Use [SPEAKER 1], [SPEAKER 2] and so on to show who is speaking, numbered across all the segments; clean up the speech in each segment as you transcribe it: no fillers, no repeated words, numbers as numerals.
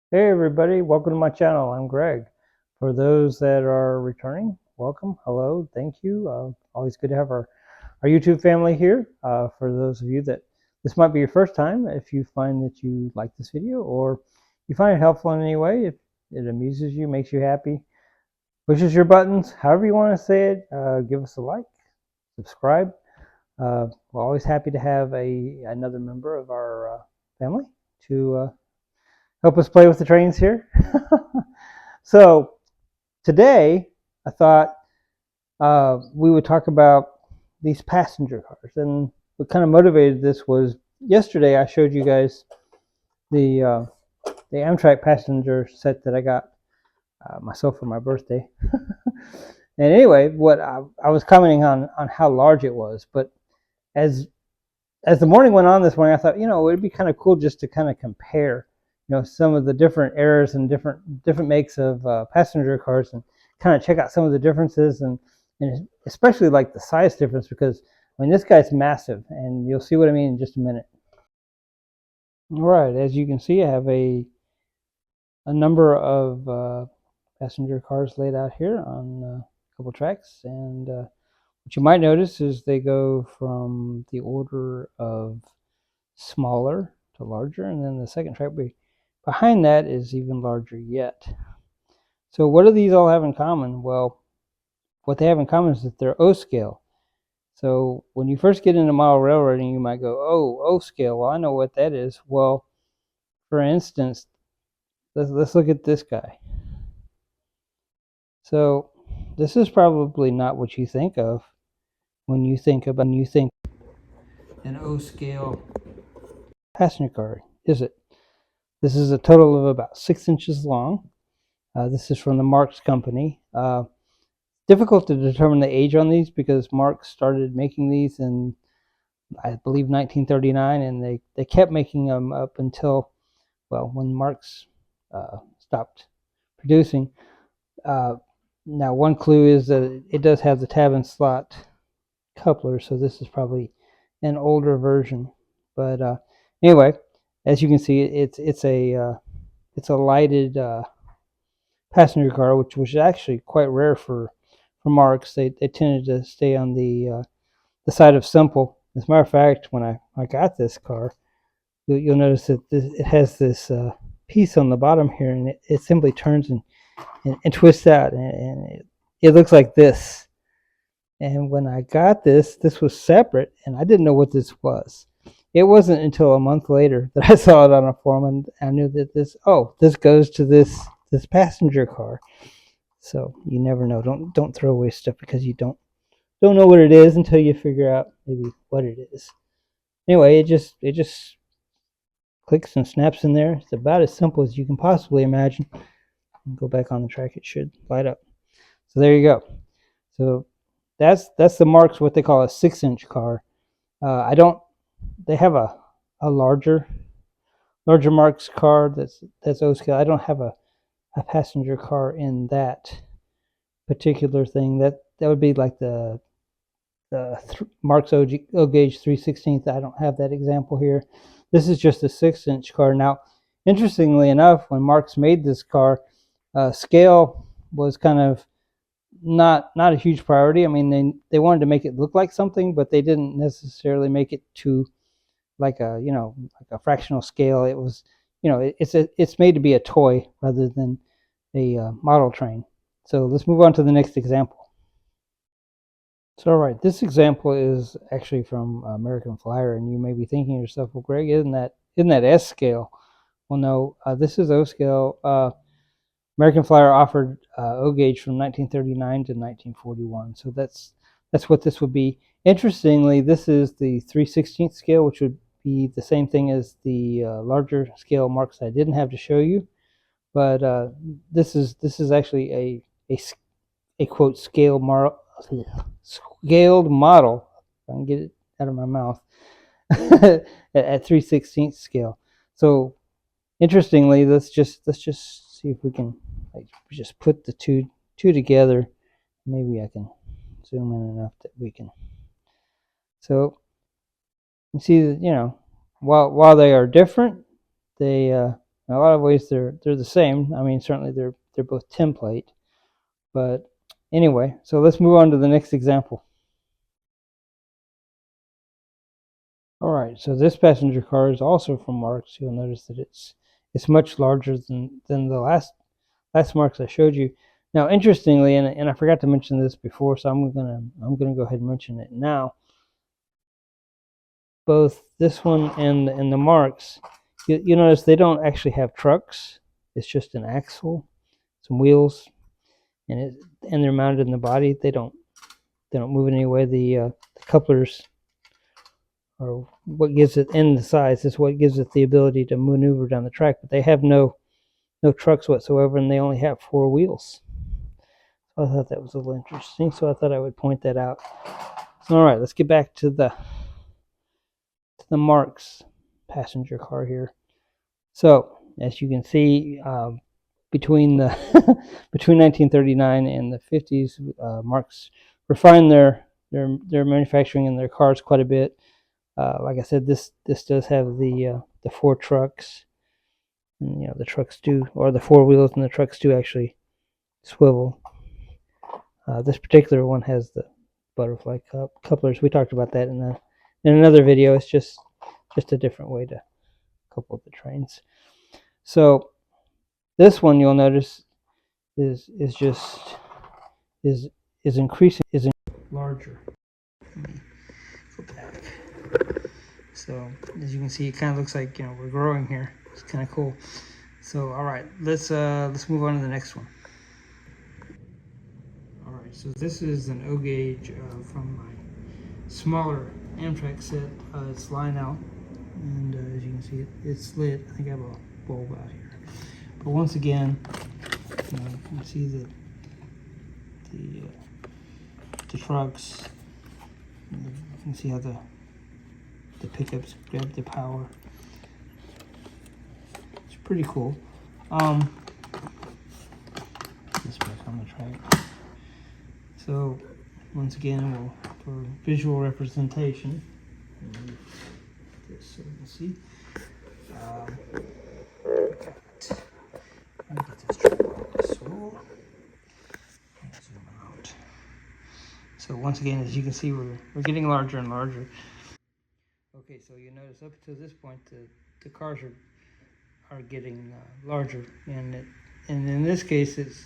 [SPEAKER 1] Hey everybody, welcome to my channel. I'm Greg. For those that are returning, welcome, hello, thank you. Always good to have our YouTube family here. For those of you that this might be your first time, if you find that you like this video or you find it helpful in any way, if it amuses you, makes you happy, pushes your buttons, however you want to say it, give us a like, subscribe. We're always happy to have another member of our family to help us play with the trains here. So today I thought we would talk about these passenger cars, and what kind of motivated this was yesterday I showed you guys the uh, the Amtrak passenger set that I got myself for my birthday. And anyway, what I was commenting on how large it was, but as as the morning went on this morning, I thought, it'd be kind of cool just to kind of compare, some of the different eras and different makes of passenger cars, and kind of check out some of the differences, and especially like the size difference, because I mean this guy's massive, and you'll see what I mean in just a minute. All right, as you can see, I have a number of passenger cars laid out here on a couple tracks, and what you might notice is they go from the order of smaller to larger, and then the second track behind that is even larger yet. So what do these all have in common? Well, what they have in common is that they're O scale. So when you first get into model railroading, you might go, oh, O scale, well, I know what that is. Well, for instance, let's look at this guy. So this is probably not what you think of when you think an O scale passenger car, is it? This is a total of about 6 inches long. This is from the Marx company. Difficult to determine the age on these because Marx started making these in, I believe, 1939, and they kept making them up until, well, when Marx stopped producing. Uh, Now, one clue is that it does have the tab and slot coupler, so this is probably an older version. But anyway, as you can see, it's a lighted passenger car, which was actually quite rare for Marks. They tended to stay on the side of simple. As a matter of fact, when I got this car, you'll notice that it has this piece on the bottom here, and it simply turns and twists out, and it looks like this. And when I got this was separate, and I didn't know what this was. It wasn't until a month later that I saw it on a forum, and I knew that this goes to this passenger car. So you never know. Don't throw away stuff because you don't know what it is until you figure out maybe what it is. Anyway, it just clicks and snaps in there. It's about as simple as you can possibly imagine. Go back on the track. It should light up. So there you go. So that's the Marks, what they call a 6-inch car. I don't. They have a larger Marks car that's O scale. I don't have a passenger car in that particular thing. That would be like the Mark's O gauge 3/16. I don't have that example here. This is just a 6-inch car. Now, interestingly enough, when Marx made this car, scale was kind of not a huge priority. I mean, they wanted to make it look like something, but they didn't necessarily make it to like a fractional scale. It was, it's made to be a toy rather than a model train. So let's move on to the next example. So, all right, this example is actually from American Flyer, and you may be thinking to yourself, "Well, Greg, isn't that S scale?" Well, no, this is O scale. American Flyer offered O gauge from 1939 to 1941, so that's what this would be. Interestingly, this is the 3/16 scale, which would be the same thing as the larger scale marks I didn't have to show you, but this is actually a quote scaled model. Scaled model. If I can get it out of my mouth at 3/16 scale. So interestingly, let's just see if we can like just put the two together. Maybe I can zoom in enough that we can. So you see that while they are different, they In a lot of ways, they're the same. I mean, certainly they're both template. But anyway, so let's move on to the next example. All right, so this passenger car is also from Marx. You'll notice that it's much larger than the last Marx I showed you. Now, interestingly, and I forgot to mention this before, so I'm gonna go ahead and mention it now. Both this one and the Marx, you notice they don't actually have trucks. It's just an axle, some wheels, and they're mounted in the body. They don't move in any way. The couplers, or what gives it, in the size, is what gives it the ability to maneuver down the track. But they have no trucks whatsoever, and they only have 4 wheels. So I thought that was a little interesting, so I thought I would point that out. All right, let's get back to the Marx passenger car here. So as you can see, between 1939 and the 50s, Marx refined their manufacturing and their cars quite a bit. Like I said, this does have the 4 trucks, and the trucks do, or the 4 wheels, and the trucks do actually swivel. This particular one has the butterfly couplers. We talked about that in another video. It's just a different way to couple the trains. So this one, you'll notice, is increasing, is larger. Let me go back. So as you can see, it kind of looks like we're growing here. It's kind of cool. So all right, let's move on to the next one. All right, so this is an O gauge from my smaller Amtrak set. It's line out, and as you can see, it's lit. I think I have a bulb out here. But once again, you can see that the trucks. You can see how the pickups grab the power. It's pretty cool. This back on the track. So once again, for visual representation, this so you can see. Let me get this track so zoom out. So once again, as you can see, we're getting larger and larger. Okay, so you notice up to this point, the cars are getting larger, and in this case, it's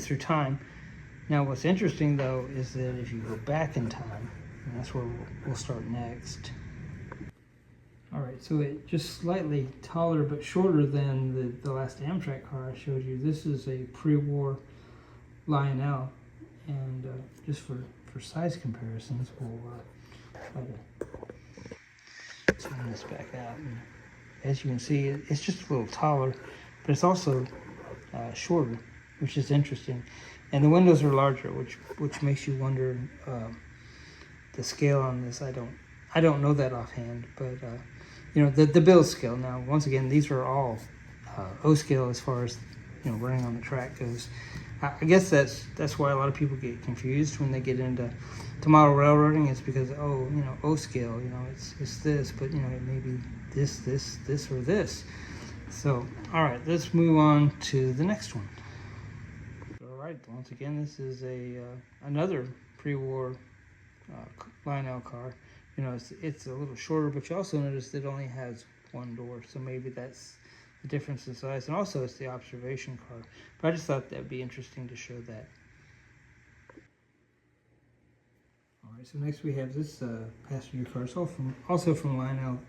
[SPEAKER 1] through time. Now, what's interesting though is that if you go back in time, and that's where we'll start next. All right, so it just slightly taller but shorter than the last Amtrak car I showed you. This is a pre-war Lionel, and just for size comparisons, we'll try to zoom this back out. And as you can see, it's just a little taller, but it's also shorter, which is interesting. And the windows are larger, which makes you wonder the scale on this. I don't know that offhand, but the build scale. Now, once again, these are all O scale as far as running on the track goes. I guess that's why a lot of people get confused when they get into model railroading. It's because O scale, it's this, but it may be this, or this. So all right, let's move on to the next one. All right, once again, this is another pre-war Lionel car. It's a little shorter, but you also notice it only has 1 door, so maybe that's the difference in size. And also, it's the observation car. But I just thought that'd be interesting to show that. All right, so next we have this passenger car. It's also from Lionel.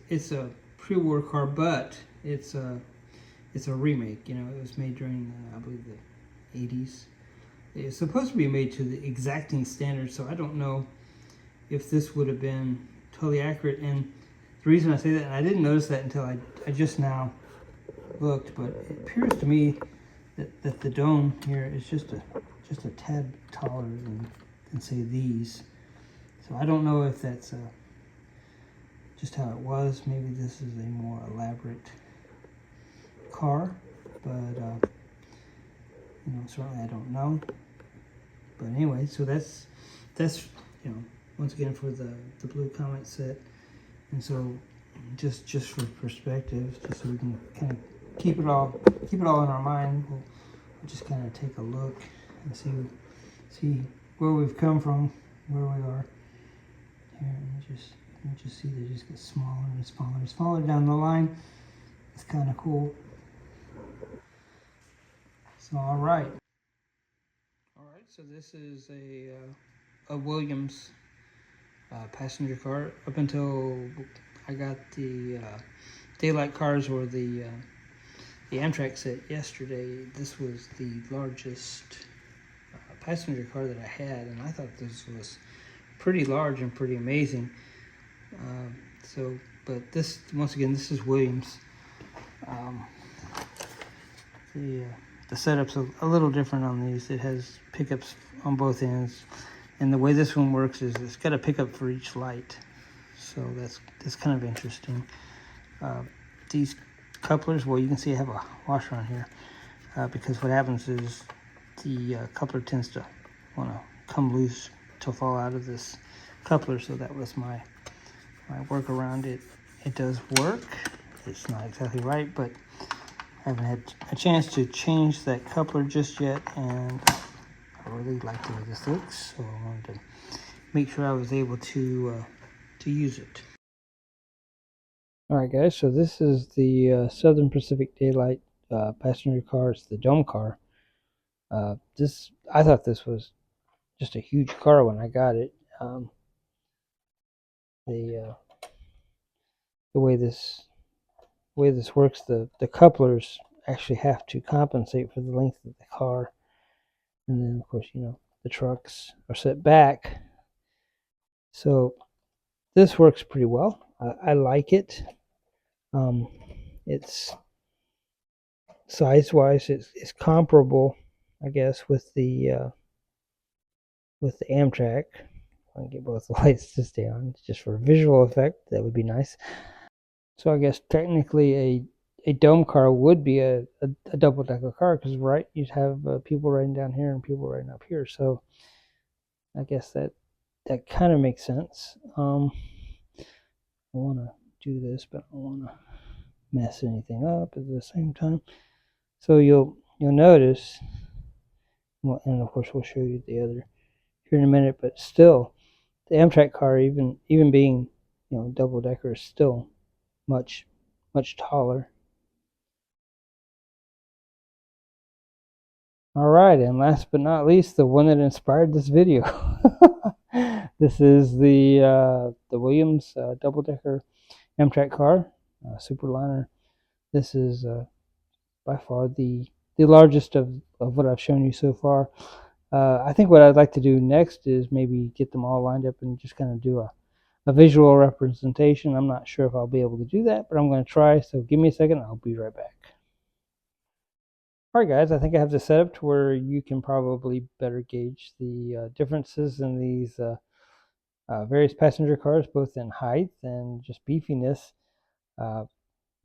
[SPEAKER 1] It's a pre-war car, but it's a remake. It was made during I believe the 80s. It's supposed to be made to the exacting standards, so I don't know if this would have been totally accurate. And the reason I say that, and I didn't notice that until I just now looked, but it appears to me that the dome here is just a tad taller than say these. So I don't know if that's just how it was. Maybe this is a more elaborate car, but certainly I don't know. But anyway, so that's once again for the Blue Comet set. And so just for perspective, just so we can kind of keep it all in our mind. We'll just kind of take a look and see where we've come from, where we are here, and you just see they just get smaller and smaller and smaller down the line. It's kind of cool. So all right, so this is a Williams passenger car. Up until I got the daylight cars or the Amtrak set yesterday, this was the largest passenger car that I had, and I thought this was pretty large and pretty amazing. But this, once again, this is Williams. The setup's a little different on these. It has pickups on both ends, and the way this one works is it's got a pickup for each light, so that's kind of interesting. These couplers, well, you can see I have a washer on here because what happens is the coupler tends to want to come loose to fall out of this coupler, so that was my workaround. It does work. It's not exactly right, but I haven't had a chance to change that coupler just yet, and I really like the way this looks, so I wanted to make sure I was able to use it. All right, guys, so this is the Southern Pacific Daylight passenger car. It's the dome car. I thought this was just a huge car when I got it. The way this works, the couplers actually have to compensate for the length of the car, and then of course the trucks are set back, so this works pretty well. I like it. It's size-wise, it's comparable, I guess, with the Amtrak. I can get both the lights to stay on just for visual effect. That would be nice. So I guess technically a dome car would be a double-decker car, because you'd have people riding down here and people riding up here. So I guess that kind of makes sense. I want to do this, but I don't want to mess anything up at the same time. So you'll notice, well, and of course we'll show you the other here in a minute, but still, the Amtrak car, even being double decker, is still much taller. All right, and last but not least, the one that inspired this video. This is the Williams double decker Amtrak car, Superliner. This is by far the largest of what I've shown you so far. I think what I'd like to do next is maybe get them all lined up and just kind of do a visual representation. I'm not sure if I'll be able to do that, but I'm going to try. So give me a second. I'll be right back. All right, guys, I think I have this set up to where you can probably better gauge the differences in these various passenger cars, both in height and just beefiness.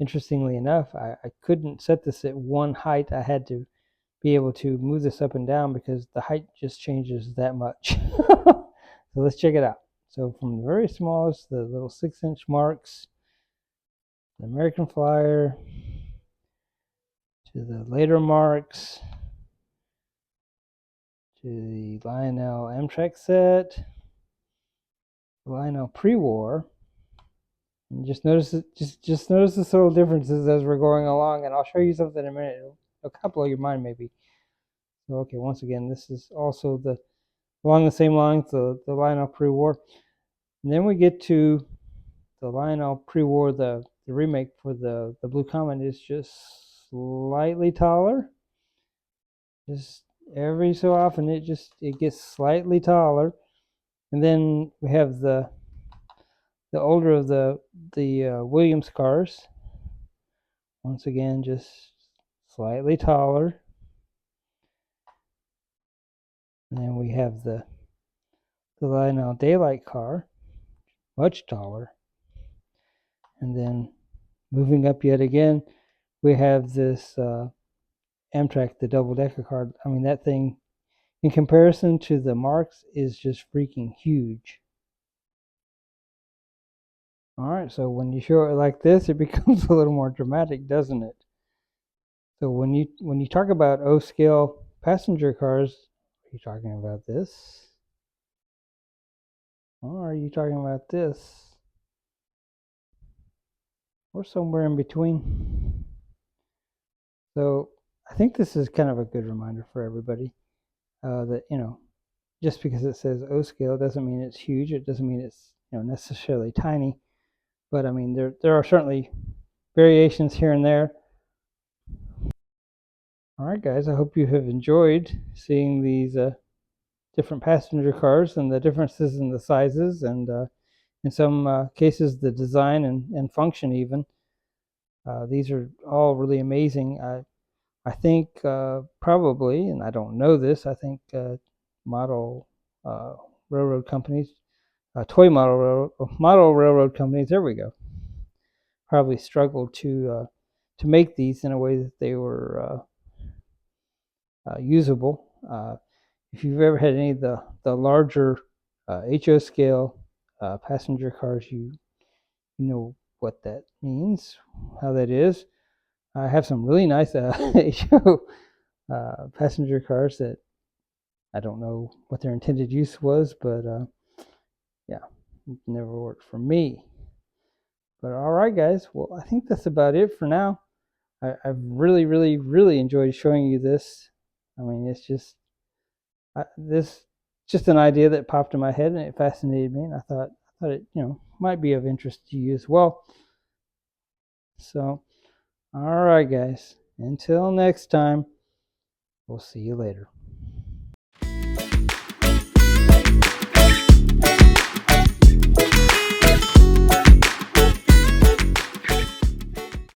[SPEAKER 1] Interestingly enough, I couldn't set this at one height. I had to be able to move this up and down because the height just changes that much. So let's check it out. So from the very smallest, the little 6-inch marks, the American Flyer, to the later marks, to the Lionel Amtrak set, the Lionel pre-war, and just notice notice the subtle differences as we're going along, and I'll show you something in a minute. It'll couple your mind maybe. So okay, once again, this is also along the same lines, the Lionel pre-war, and then we get to the Lionel pre-war, the remake for the Blue Comet is just slightly taller. Just every so often it gets slightly taller. And then we have the older of the Williams cars. Once again, just slightly taller. And then we have the Lionel Daylight car, much taller. And then moving up yet again, we have this Amtrak, the double-decker car. I mean, that thing, in comparison to the marks, is just freaking huge. All right, so when you show it like this, it becomes a little more dramatic, doesn't it? So when you talk about O-scale passenger cars, are you talking about this? Or are you talking about this? Or somewhere in between? So I think this is kind of a good reminder for everybody that, just because it says O-scale doesn't mean it's huge. It doesn't mean it's necessarily tiny. But I mean, there are certainly variations here and there. All right, guys, I hope you have enjoyed seeing these different passenger cars and the differences in the sizes and in some cases the design and function even. These are all really amazing. I think probably, and I don't know this, I think model uh, railroad companies, toy model railroad companies, there we go, probably struggled to make these in a way that they were usable. If you've ever had any of the larger HO scale passenger cars, you know what that means, how that is. I have some really nice HO passenger cars that I don't know what their intended use was, but yeah, it never worked for me. But all right, guys. Well, I think that's about it for now. I've really, really, really enjoyed showing you this. I mean, it's this just an idea that popped in my head and it fascinated me, and I thought it might be of interest to you as well. So, all right, guys. Until next time, we'll see you later.